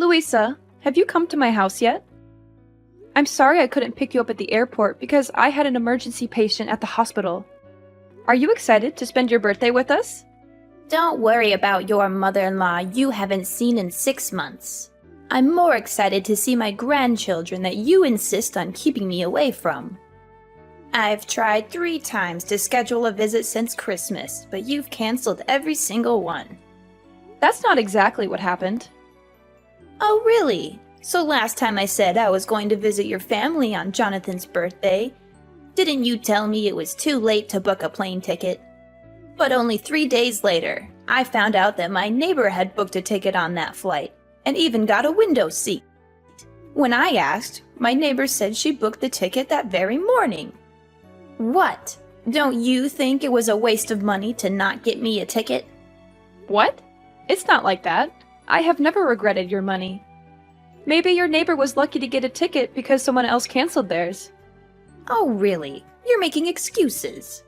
Louisa, have you come to my house yet? I'm sorry I couldn't pick you up at the airport because I had an emergency patient at the hospital. Are you excited to spend your birthday with us? Don't worry about your mother-in-law you haven't seen in 6 months. I'm more excited to see my grandchildren that you insist on keeping me away from. I've tried 3 times to schedule a visit since Christmas, but you've canceled every single one. That's not exactly what happened. Oh, really? So last time I said I was going to visit your family on Jonathan's birthday, didn't you tell me it was too late to book a plane ticket? But only 3 days later, I found out that my neighbor had booked a ticket on that flight, and even got a window seat. When I asked, my neighbor said she booked the ticket that very morning. What? Don't you think it was a waste of money to not get me a ticket? What? It's not like that. I have never regretted your money. Maybe your neighbor was lucky to get a ticket because someone else canceled theirs. Oh, really? You're making excuses.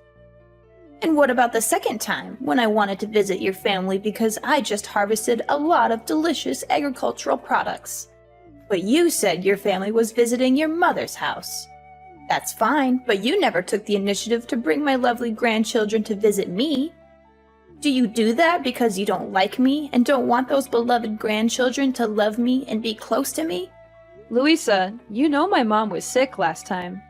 And what about the second time, when I wanted to visit your family because I just harvested a lot of delicious agricultural products? But you said your family was visiting your mother's house. That's fine, but you never took the initiative to bring my lovely grandchildren to visit me. Do you do that because you don't like me and don't want those beloved grandchildren to love me and be close to me? Louisa, you know my mom was sick last time.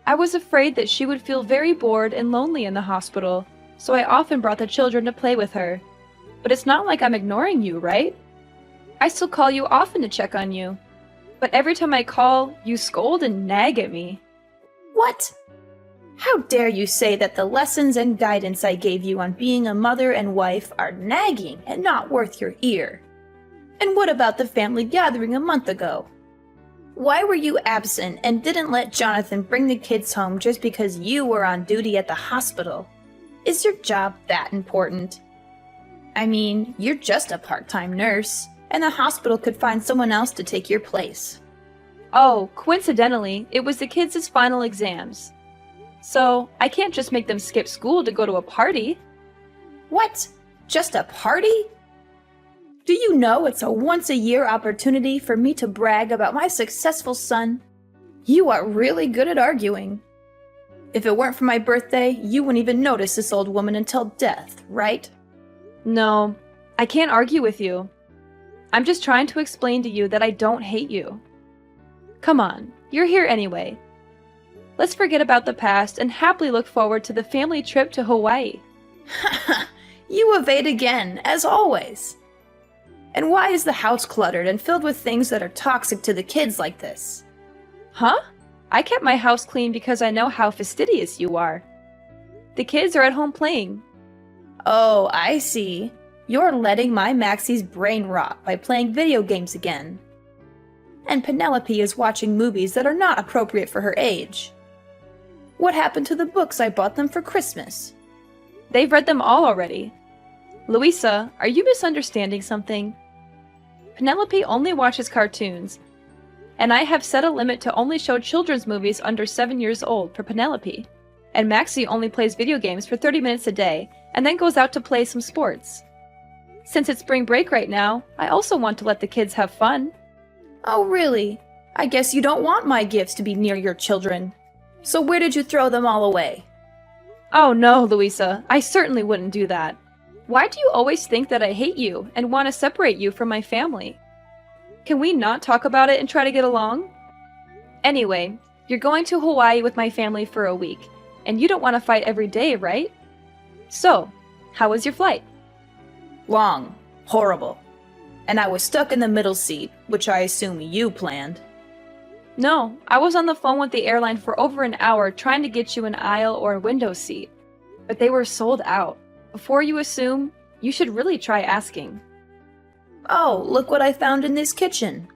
I was afraid that she would feel very bored and lonely in the hospital, so I often brought the children to play with her. But it's not like I'm ignoring you, right? I still call you often to check on you. But every time I call, you scold and nag at me. What? How dare you say that the lessons and guidance I gave you on being a mother and wife are nagging and not worth your ear? And what about the family gathering a month ago? Why were you absent and didn't let Jonathan bring the kids home just because you were on duty at the hospital? Is your job that important? I mean, you're just a part-time nurse, and the hospital could find someone else to take your place. Oh, coincidentally, it was the kids' final exams. So, I can't just make them skip school to go to a party. What? Just a party? Do you know it's a once-a-year opportunity for me to brag about my successful son? You are really good at arguing. If it weren't for my birthday, you wouldn't even notice this old woman until death, right? No, I can't argue with you. I'm just trying to explain to you that I don't hate you. Come on, you're here anyway. Let's forget about the past and happily look forward to the family trip to Hawaii. You evade again, as always. And why is the house cluttered and filled with things that are toxic to the kids like this? Huh? I kept my house clean because I know how fastidious you are. The kids are at home playing. Oh, I see. You're letting my Maxie's brain rot by playing video games again. And Penelope is watching movies that are not appropriate for her age. What happened to the books I bought them for Christmas? They've read them all already. Louisa, are you misunderstanding something? Penelope only watches cartoons, and I have set a limit to only show children's movies under 7 years old for Penelope. And Maxie only plays video games for 30 minutes a day, and then goes out to play some sports. Since it's spring break right now, I also want to let the kids have fun. Oh, really? I guess you don't want my gifts to be near your children. So where did you throw them all away? Oh no, Louisa, I certainly wouldn't do that. Why do you always think that I hate you and want to separate you from my family? Can we not talk about it and try to get along? Anyway, you're going to Hawaii with my family for a week, and you don't want to fight every day, right? So, how was your flight? Long. Horrible. And I was stuck in the middle seat, which I assume you planned. No, I was on the phone with the airline for over an hour trying to get you an aisle or a window seat. But they were sold out. Before you assume, you should really try asking. Oh, look what I found in this kitchen.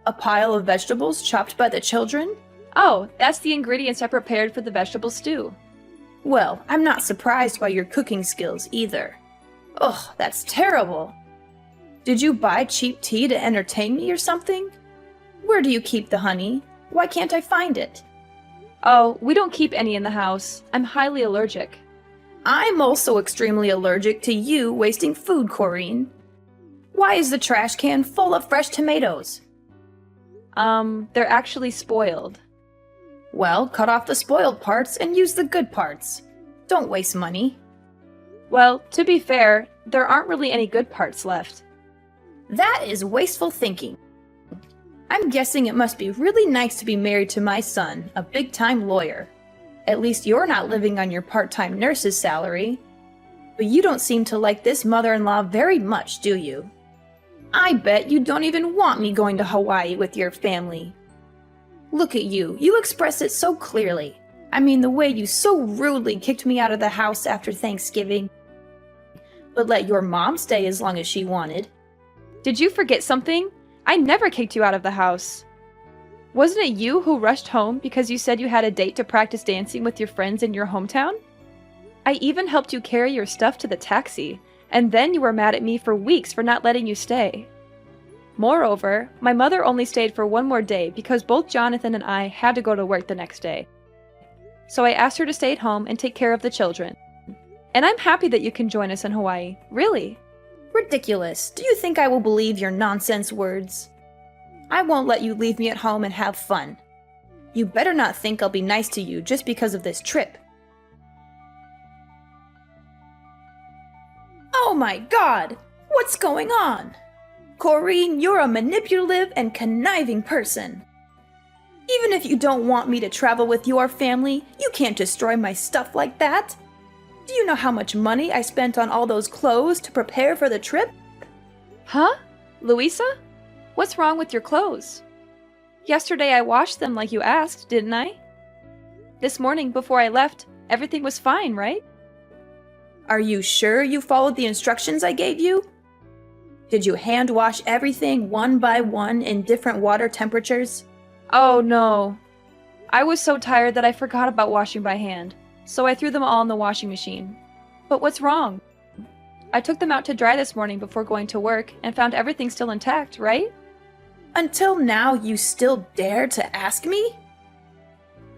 A pile of vegetables chopped by the children? Oh, that's the ingredients I prepared for the vegetable stew. Well, I'm not surprised by your cooking skills either. Ugh, that's terrible. Did you buy cheap tea to entertain me or something? Where do you keep the honey? Why can't I find it? Oh, we don't keep any in the house. I'm highly allergic. I'm also extremely allergic to you wasting food, Corinne. Why is the trash can full of fresh tomatoes? They're actually spoiled. Well, cut off the spoiled parts and use the good parts. Don't waste money. Well, to be fair, there aren't really any good parts left. That is wasteful thinking. I'm guessing it must be really nice to be married to my son, a big-time lawyer. At least you're not living on your part-time nurse's salary. But you don't seem to like this mother-in-law very much, do you? I bet you don't even want me going to Hawaii with your family. Look at you. You express it so clearly. I mean, the way you so rudely kicked me out of the house after Thanksgiving. But let your mom stay as long as she wanted. Did you forget something? I never kicked you out of the house. Wasn't it you who rushed home because you said you had a date to practice dancing with your friends in your hometown? I even helped you carry your stuff to the taxi, and then you were mad at me for weeks for not letting you stay. Moreover, my mother only stayed for one more day because both Jonathan and I had to go to work the next day. So I asked her to stay at home and take care of the children. And I'm happy that you can join us in Hawaii, really. Ridiculous. Do you think I will believe your nonsense words? I won't let you leave me at home and have fun. You better not think I'll be nice to you just because of this trip. Oh my God! What's going on? Corrine, you're a manipulative and conniving person. Even if you don't want me to travel with your family, you can't destroy my stuff like that. Do you know how much money I spent on all those clothes to prepare for the trip? Huh? Louisa? What's wrong with your clothes? Yesterday I washed them like you asked, didn't I? This morning before I left, everything was fine, right? Are you sure you followed the instructions I gave you? Did you hand wash everything one by one in different water temperatures? Oh no. I was so tired that I forgot about washing by hand, so I threw them all in the washing machine. But what's wrong? I took them out to dry this morning before going to work and found everything still intact, right? Until now, you still dare to ask me?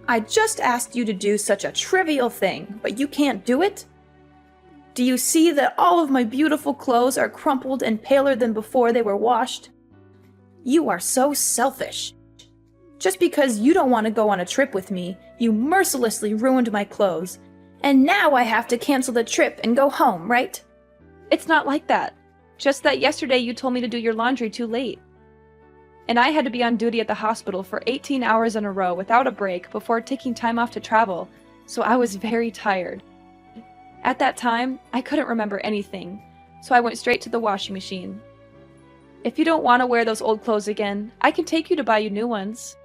I just asked you to do such a trivial thing, but you can't do it? Do you see that all of my beautiful clothes are crumpled and paler than before they were washed? You are so selfish. Just because you don't want to go on a trip with me, you mercilessly ruined my clothes, and now I have to cancel the trip and go home, right? It's not like that. Just that yesterday you told me to do your laundry too late. And I had to be on duty at the hospital for 18 hours in a row without a break before taking time off to travel, so I was very tired. At that time, I couldn't remember anything, so I went straight to the washing machine. If you don't want to wear those old clothes again, I can take you to buy you new ones.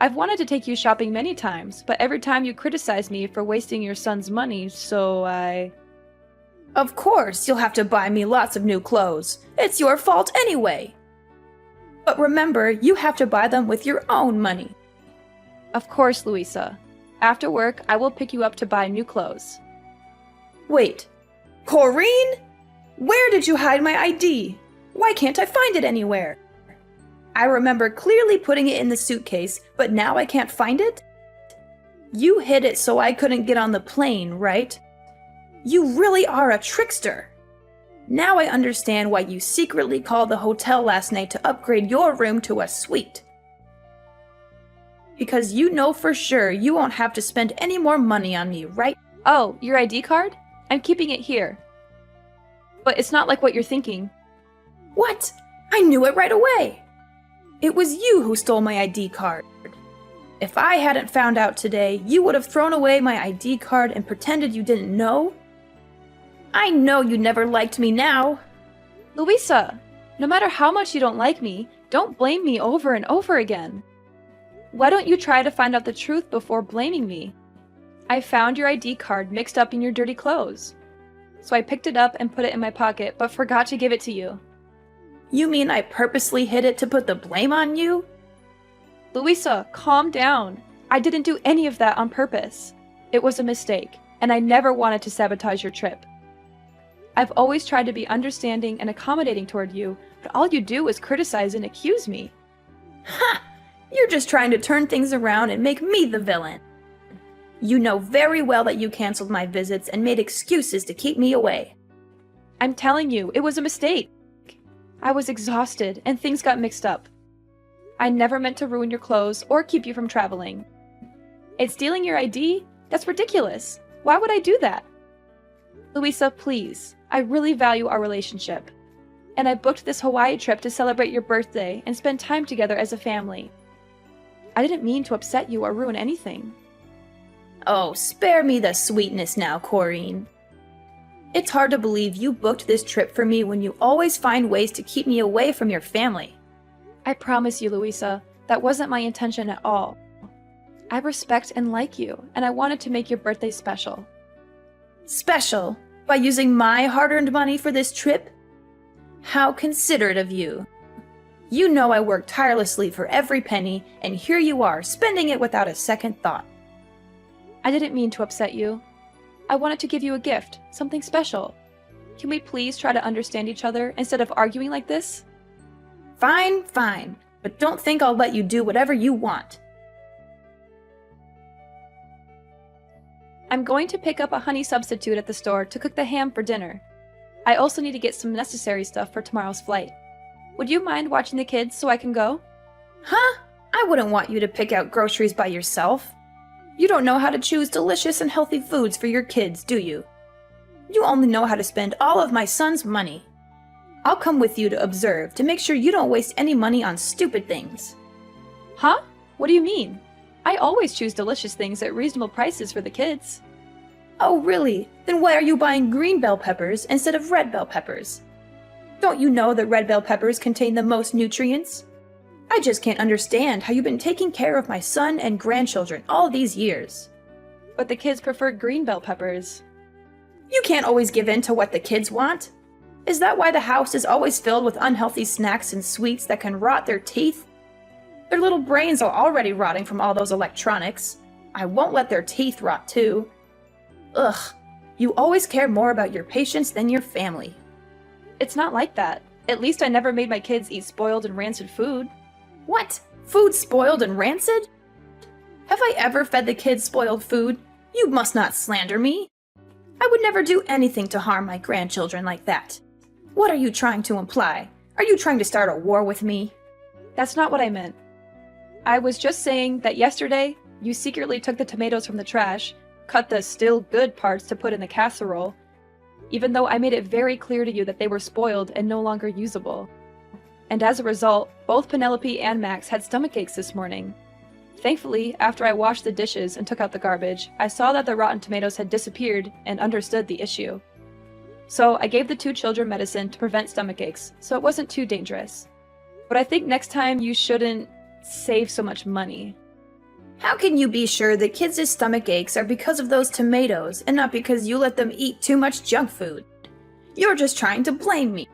I've wanted to take you shopping many times, but every time you criticize me for wasting your son's money, so I... Of course, you'll have to buy me lots of new clothes. It's your fault anyway. But remember, you have to buy them with your own money. Of course, Louisa. After work, I will pick you up to buy new clothes. Wait, Corrine? Where did you hide my ID? Why can't I find it anywhere? I remember clearly putting it in the suitcase, but now I can't find it? You hid it so I couldn't get on the plane, right? You really are a trickster. Now I understand why you secretly called the hotel last night to upgrade your room to a suite. Because you know for sure you won't have to spend any more money on me, right? Oh, your ID card? I'm keeping it here. But it's not like what you're thinking. What? I knew it right away. It was you who stole my ID card. If I hadn't found out today, you would have thrown away my ID card and pretended you didn't know. I know you never liked me now. Louisa, no matter how much you don't like me, don't blame me over and over again. Why don't you try to find out the truth before blaming me? I found your ID card mixed up in your dirty clothes. So I picked it up and put it in my pocket, but forgot to give it to you. You mean I purposely hid it to put the blame on you? Louisa, calm down. I didn't do any of that on purpose. It was a mistake, and I never wanted to sabotage your trip. I've always tried to be understanding and accommodating toward you, but all you do is criticize and accuse me. Ha! You're just trying to turn things around and make me the villain. You know very well that you canceled my visits and made excuses to keep me away. I'm telling you, it was a mistake. I was exhausted and things got mixed up. I never meant to ruin your clothes or keep you from traveling. And stealing your ID? That's ridiculous. Why would I do that? Louisa, please. I really value our relationship. And I booked this Hawaii trip to celebrate your birthday and spend time together as a family. I didn't mean to upset you or ruin anything. Oh, spare me the sweetness now, Corrine. It's hard to believe you booked this trip for me when you always find ways to keep me away from your family. I promise you, Louisa, that wasn't my intention at all. I respect and like you, and I wanted to make your birthday special. Special? By using my hard-earned money for this trip? How considerate of you. You know I worked tirelessly for every penny, and here you are, spending it without a second thought. I didn't mean to upset you. I wanted to give you a gift, something special. Can we please try to understand each other instead of arguing like this? Fine, fine, but don't think I'll let you do whatever you want. I'm going to pick up a honey substitute at the store to cook the ham for dinner. I also need to get some necessary stuff for tomorrow's flight. Would you mind watching the kids so I can go? Huh? I wouldn't want you to pick out groceries by yourself. You don't know how to choose delicious and healthy foods for your kids, do you? You only know how to spend all of my son's money. I'll come with you to observe to make sure you don't waste any money on stupid things. Huh? What do you mean? I always choose delicious things at reasonable prices for the kids. Oh, really? Then why are you buying green bell peppers instead of red bell peppers? Don't you know that red bell peppers contain the most nutrients? I just can't understand how you've been taking care of my son and grandchildren all these years. But the kids prefer green bell peppers. You can't always give in to what the kids want. Is that why the house is always filled with unhealthy snacks and sweets that can rot their teeth? Their little brains are already rotting from all those electronics. I won't let their teeth rot too. Ugh, you always care more about your patients than your family. It's not like that. At least I never made my kids eat spoiled and rancid food. What? Food spoiled and rancid? Have I ever fed the kids spoiled food? You must not slander me. I would never do anything to harm my grandchildren like that. What are you trying to imply? Are you trying to start a war with me? That's not what I meant. I was just saying that yesterday, you secretly took the tomatoes from the trash, cut the still good parts to put in the casserole, even though I made it very clear to you that they were spoiled and no longer usable. And as a result, both Penelope and Max had stomach aches this morning. Thankfully, after I washed the dishes and took out the garbage, I saw that the rotten tomatoes had disappeared and understood the issue. So I gave the two children medicine to prevent stomach aches, so it wasn't too dangerous. But I think next time you shouldn't save so much money. How can you be sure the kids' stomach aches are because of those tomatoes and not because you let them eat too much junk food? You're just trying to blame me.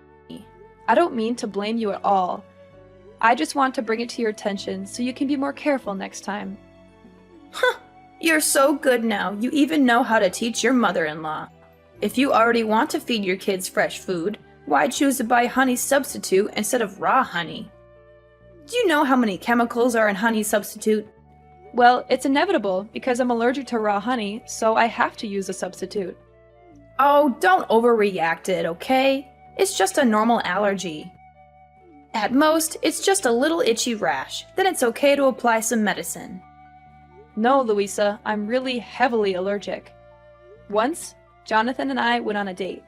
I don't mean to blame you at all. I just want to bring it to your attention so you can be more careful next time. Huh, you're so good now, you even know how to teach your mother-in-law. If you already want to feed your kids fresh food, why choose to buy honey substitute instead of raw honey? Do you know how many chemicals are in honey substitute? Well, it's inevitable because I'm allergic to raw honey, so I have to use a substitute. Oh, don't overreact it, okay? It's just a normal allergy. At most, it's just a little itchy rash. Then it's okay to apply some medicine. No, Louisa, I'm really heavily allergic. Once, Jonathan and I went on a date.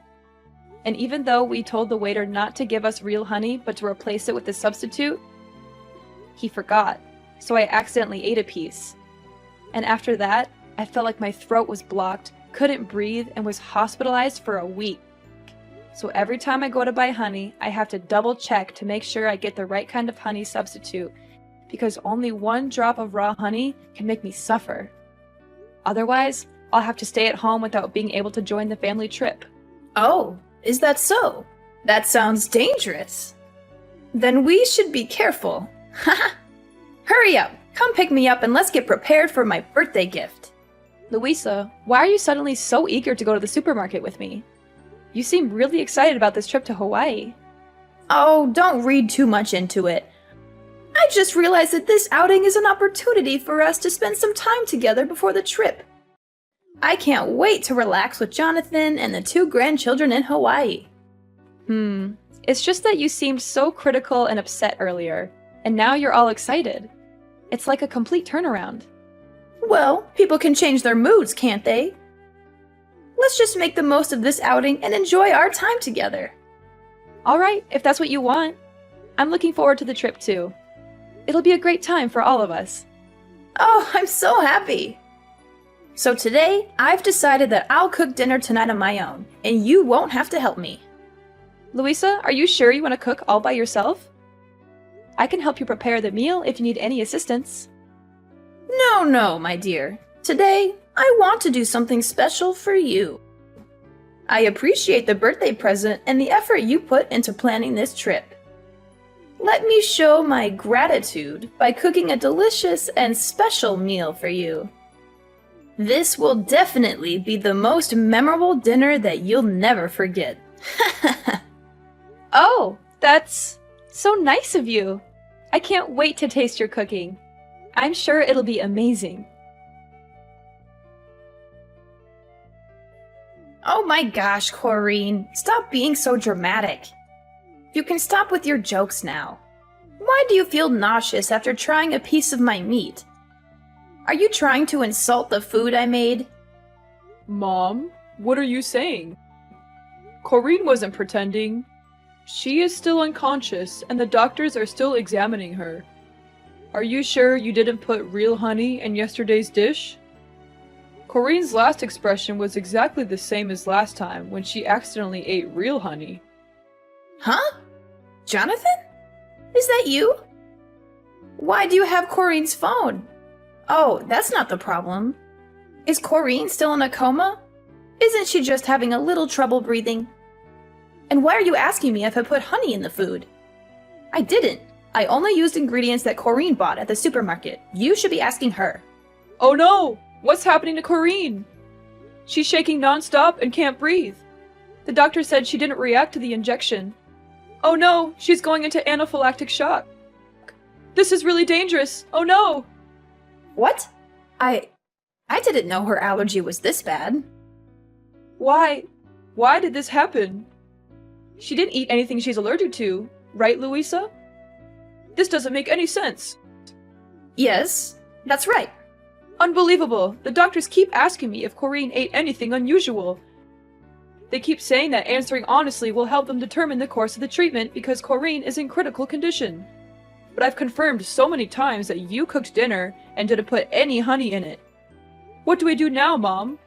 And even though we told the waiter not to give us real honey but to replace it with a substitute, he forgot, so I accidentally ate a piece. And after that, I felt like my throat was blocked, couldn't breathe, and was hospitalized for a week. So every time I go to buy honey, I have to double check to make sure I get the right kind of honey substitute, because only one drop of raw honey can make me suffer. Otherwise, I'll have to stay at home without being able to join the family trip. Oh, is that so? That sounds dangerous. Then we should be careful. Haha! Hurry up! Come pick me up and let's get prepared for my birthday gift. Louisa, why are you suddenly so eager to go to the supermarket with me? You seem really excited about this trip to Hawaii. Oh, don't read too much into it. I just realized that this outing is an opportunity for us to spend some time together before the trip. I can't wait to relax with Jonathan and the two grandchildren in Hawaii. It's just that you seemed so critical and upset earlier, and now you're all excited. It's like a complete turnaround. Well, people can change their moods, can't they? Let's just make the most of this outing and enjoy our time together. Alright, if that's what you want. I'm looking forward to the trip too. It'll be a great time for all of us. Oh, I'm so happy! So today, I've decided that I'll cook dinner tonight on my own, and you won't have to help me. Louisa, are you sure you want to cook all by yourself? I can help you prepare the meal if you need any assistance. No, my dear. Today, I want to do something special for you. I appreciate the birthday present and the effort you put into planning this trip. Let me show my gratitude by cooking a delicious and special meal for you. This will definitely be the most memorable dinner that you'll never forget. Oh, that's so nice of you. I can't wait to taste your cooking. I'm sure it'll be amazing. Oh my gosh, Corrine, stop being so dramatic. You can stop with your jokes now. Why do you feel nauseous after trying a piece of my meat? Are you trying to insult the food I made? Mom, what are you saying? Corrine wasn't pretending. She is still unconscious, and the doctors are still examining her. Are you sure you didn't put real honey in yesterday's dish? Corrine's last expression was exactly the same as last time when she accidentally ate real honey. Huh? Jonathan? Is that you? Why do you have Corrine's phone? Oh, that's not the problem. Is Corrine still in a coma? Isn't she just having a little trouble breathing? And why are you asking me if I put honey in the food? I didn't. I only used ingredients that Corrine bought at the supermarket. You should be asking her. Oh no! What's happening to Corrine? She's shaking nonstop and can't breathe. The doctor said she didn't react to the injection. Oh no, she's going into anaphylactic shock. This is really dangerous. Oh no! What? I didn't know her allergy was this bad. Why? Why did this happen? She didn't eat anything she's allergic to, right, Louisa? This doesn't make any sense. Yes, that's right. Unbelievable. The doctors keep asking me if Corrine ate anything unusual. They keep saying that answering honestly will help them determine the course of the treatment because Corrine is in critical condition. But I've confirmed so many times that you cooked dinner and didn't put any honey in it. What do we do now, Mom?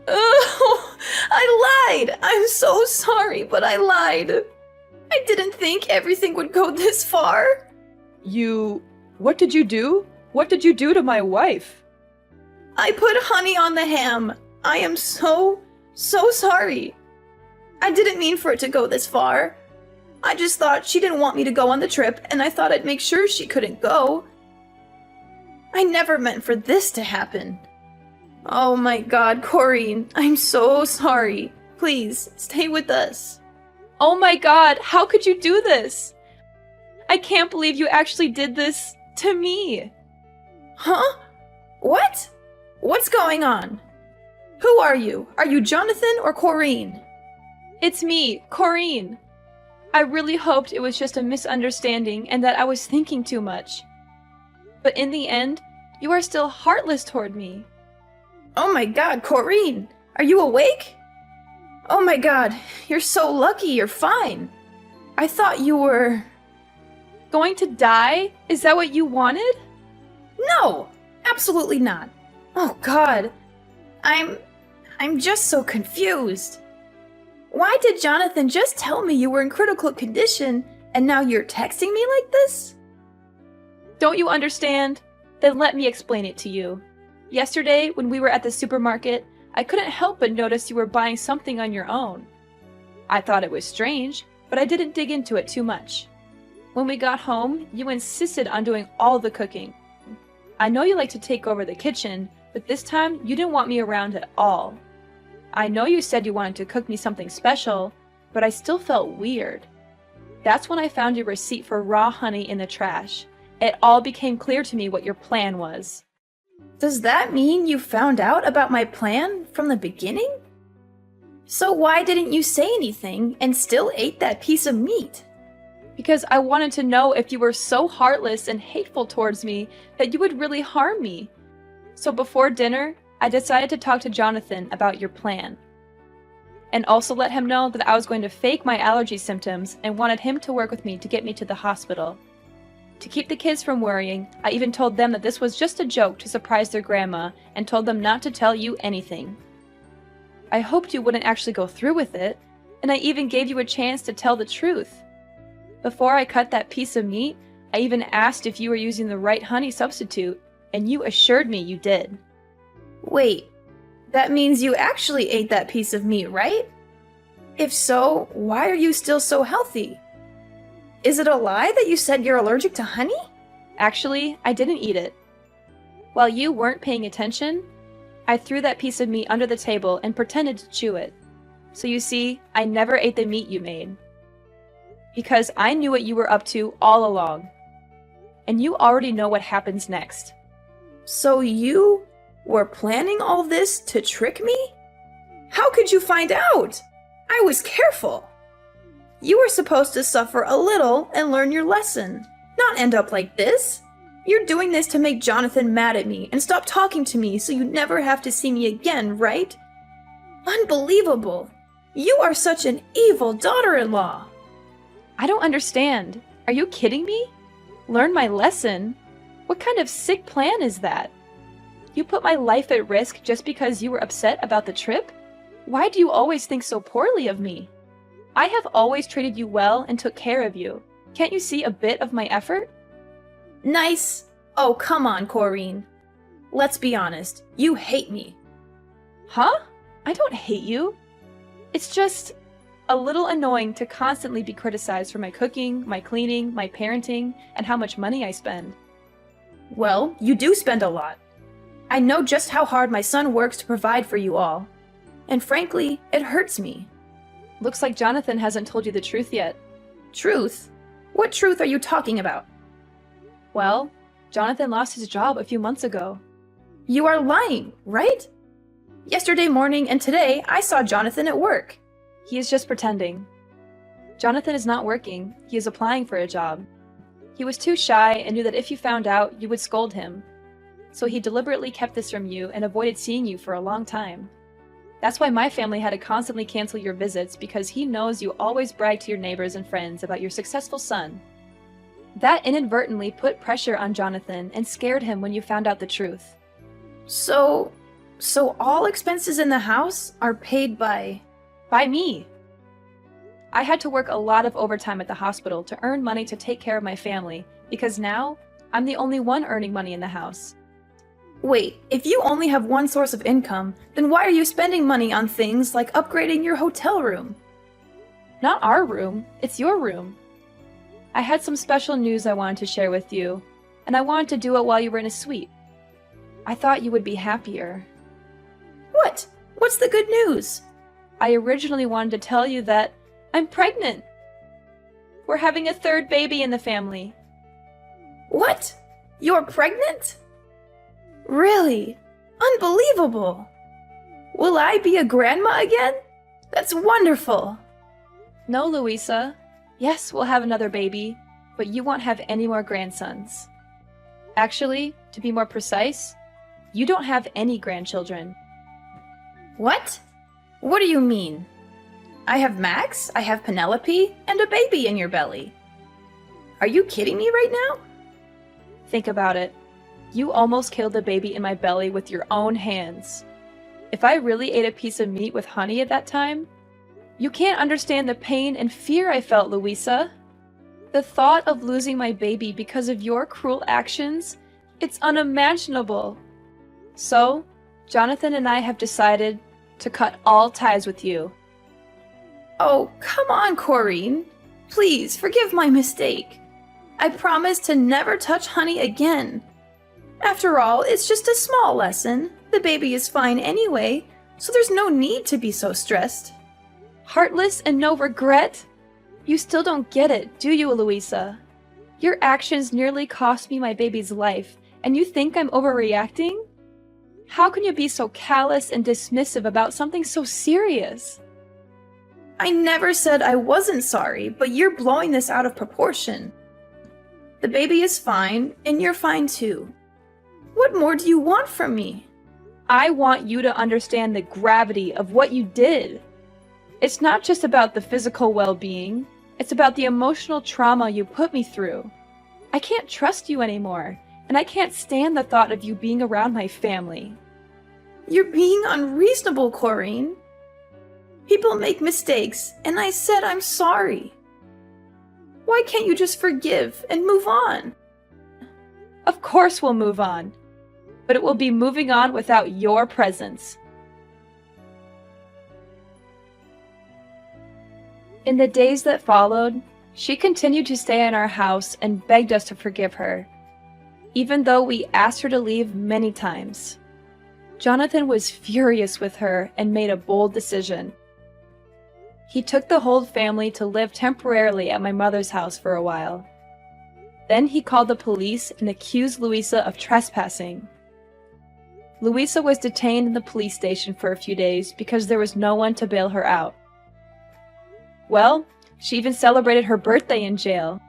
Oh, I lied! I'm so sorry, but I lied. I didn't think everything would go this far. What did you do? What did you do to my wife? I put honey on the ham. I am so sorry. I didn't mean for it to go this far. I just thought she didn't want me to go on the trip, and I thought I'd make sure she couldn't go. I never meant for this to happen. Oh my god, Corrine, I'm so sorry. Please, stay with us. Oh my god, how could you do this? I can't believe you actually did this to me. Huh? What? What's going on? Who are you? Are you Jonathan or Corrine? It's me, Corrine. I really hoped it was just a misunderstanding and that I was thinking too much. But in the end, you are still heartless toward me. Oh my god, Corrine! Are you awake? Oh my god, you're so lucky you're fine. I thought you were... Going to die? Is that what you wanted? No! Absolutely not. Oh god. I'm just so confused. Why did Jonathan just tell me you were in critical condition and now you're texting me like this? Don't you understand? Then let me explain it to you. Yesterday, when we were at the supermarket, I couldn't help but notice you were buying something on your own. I thought it was strange, but I didn't dig into it too much. When we got home, you insisted on doing all the cooking. I know you like to take over the kitchen, but this time you didn't want me around at all. I know you said you wanted to cook me something special, but I still felt weird. That's when I found your receipt for raw honey in the trash. It all became clear to me what your plan was. Does that mean you found out about my plan from the beginning? So why didn't you say anything and still ate that piece of meat? Because I wanted to know if you were so heartless and hateful towards me that you would really harm me. So before dinner, I decided to talk to Jonathan about your plan. And also let him know that I was going to fake my allergy symptoms and wanted him to work with me to get me to the hospital. To keep the kids from worrying, I even told them that this was just a joke to surprise their grandma and told them not to tell you anything. I hoped you wouldn't actually go through with it, and I even gave you a chance to tell the truth. Before I cut that piece of meat, I even asked if you were using the right honey substitute, and you assured me you did. Wait, that means you actually ate that piece of meat, right? If so, why are you still so healthy? Is it a lie that you said you're allergic to honey? Actually, I didn't eat it. While you weren't paying attention, I threw that piece of meat under the table and pretended to chew it. So you see, I never ate the meat you made. Because I knew what you were up to all along. And you already know what happens next. So you were planning all this to trick me? How could you find out? I was careful. You were supposed to suffer a little and learn your lesson, not end up like this. You're doing this to make Jonathan mad at me and stop talking to me so you never have to see me again, right? Unbelievable. You are such an evil daughter-in-law. I don't understand. Are you kidding me? Learn my lesson? What kind of sick plan is that? You put my life at risk just because you were upset about the trip? Why do you always think so poorly of me? I have always treated you well and took care of you. Can't you see a bit of my effort? Nice. Oh, come on, Corrine. Let's be honest. You hate me. Huh? I don't hate you. It's just a little annoying to constantly be criticized for my cooking, my cleaning, my parenting, and how much money I spend. Well, you do spend a lot. I know just how hard my son works to provide for you all. And frankly, it hurts me. Looks like Jonathan hasn't told you the truth yet. Truth? What truth are you talking about? Well, Jonathan lost his job a few months ago. You are lying, right? Yesterday morning and today, I saw Jonathan at work. He is just pretending. Jonathan is not working. He is applying for a job. He was too shy and knew that if you found out, you would scold him. So he deliberately kept this from you and avoided seeing you for a long time. That's why my family had to constantly cancel your visits, because he knows you always brag to your neighbors and friends about your successful son. That inadvertently put pressure on Jonathan and scared him when you found out the truth. So all expenses in the house are paid by me. I had to work a lot of overtime at the hospital to earn money to take care of my family, because now I'm the only one earning money in the house. Wait, if you only have one source of income, then why are you spending money on things like upgrading your hotel room? Not our room, it's your room. I had some special news I wanted to share with you, and I wanted to do it while you were in a suite. I thought you would be happier. What? What's the good news? I originally wanted to tell you that I'm pregnant. We're having a third baby in the family. What? You're pregnant? Really? Unbelievable! Will I be a grandma again? That's wonderful! No, Louisa. Yes, we'll have another baby, but you won't have any more grandsons. Actually, to be more precise, you don't have any grandchildren. What? What do you mean? I have Max, I have Penelope, and a baby in your belly. Are you kidding me right now? Think about it. You almost killed the baby in my belly with your own hands. If I really ate a piece of meat with honey at that time, you can't understand the pain and fear I felt, Louisa. The thought of losing my baby because of your cruel actions, it's unimaginable. So, Jonathan and I have decided to cut all ties with you. Oh, come on, Corrine. Please, forgive my mistake. I promise to never touch honey again. After all, it's just a small lesson. The baby is fine anyway, so there's no need to be so stressed. Heartless and no regret? You still don't get it, do you, Louisa? Your actions nearly cost me my baby's life, and you think I'm overreacting? How can you be so callous and dismissive about something so serious? I never said I wasn't sorry, but you're blowing this out of proportion. The baby is fine, and you're fine too. What more do you want from me? I want you to understand the gravity of what you did. It's not just about the physical well-being, it's about the emotional trauma you put me through. I can't trust you anymore, and I can't stand the thought of you being around my family. You're being unreasonable, Corinne. People make mistakes, and I said I'm sorry. Why can't you just forgive and move on? Of course we'll move on, but it will be moving on without your presence. In the days that followed, she continued to stay in our house and begged us to forgive her, even though we asked her to leave many times. Jonathan was furious with her and made a bold decision. He took the whole family to live temporarily at my mother's house for a while. Then he called the police and accused Louisa of trespassing. Louisa was detained in the police station for a few days because there was no one to bail her out. Well, she even celebrated her birthday in jail.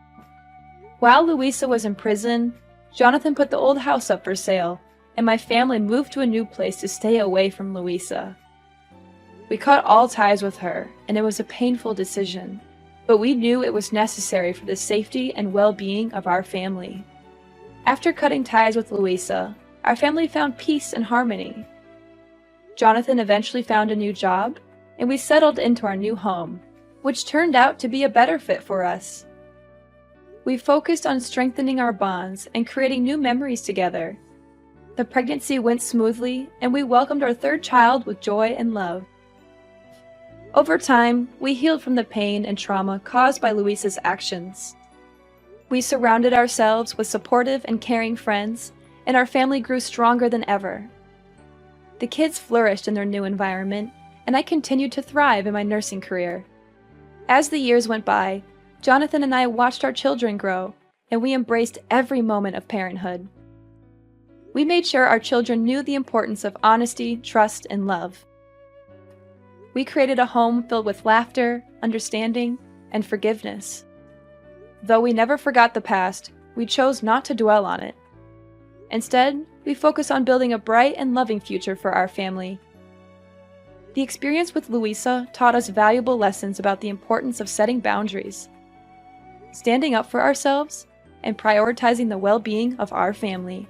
While Louisa was in prison, Jonathan put the old house up for sale, and my family moved to a new place to stay away from Louisa. We cut all ties with her, and it was a painful decision, but we knew it was necessary for the safety and well-being of our family. After cutting ties with Louisa, our family found peace and harmony. Jonathan eventually found a new job, and we settled into our new home, which turned out to be a better fit for us. We focused on strengthening our bonds and creating new memories together. The pregnancy went smoothly, and we welcomed our third child with joy and love. Over time, we healed from the pain and trauma caused by Louisa's actions. We surrounded ourselves with supportive and caring friends, and our family grew stronger than ever. The kids flourished in their new environment, and I continued to thrive in my nursing career. As the years went by, Jonathan and I watched our children grow, and we embraced every moment of parenthood. We made sure our children knew the importance of honesty, trust, and love. We created a home filled with laughter, understanding, and forgiveness. Though we never forgot the past, we chose not to dwell on it. Instead, we focused on building a bright and loving future for our family. The experience with Louisa taught us valuable lessons about the importance of setting boundaries, standing up for ourselves, and prioritizing the well-being of our family.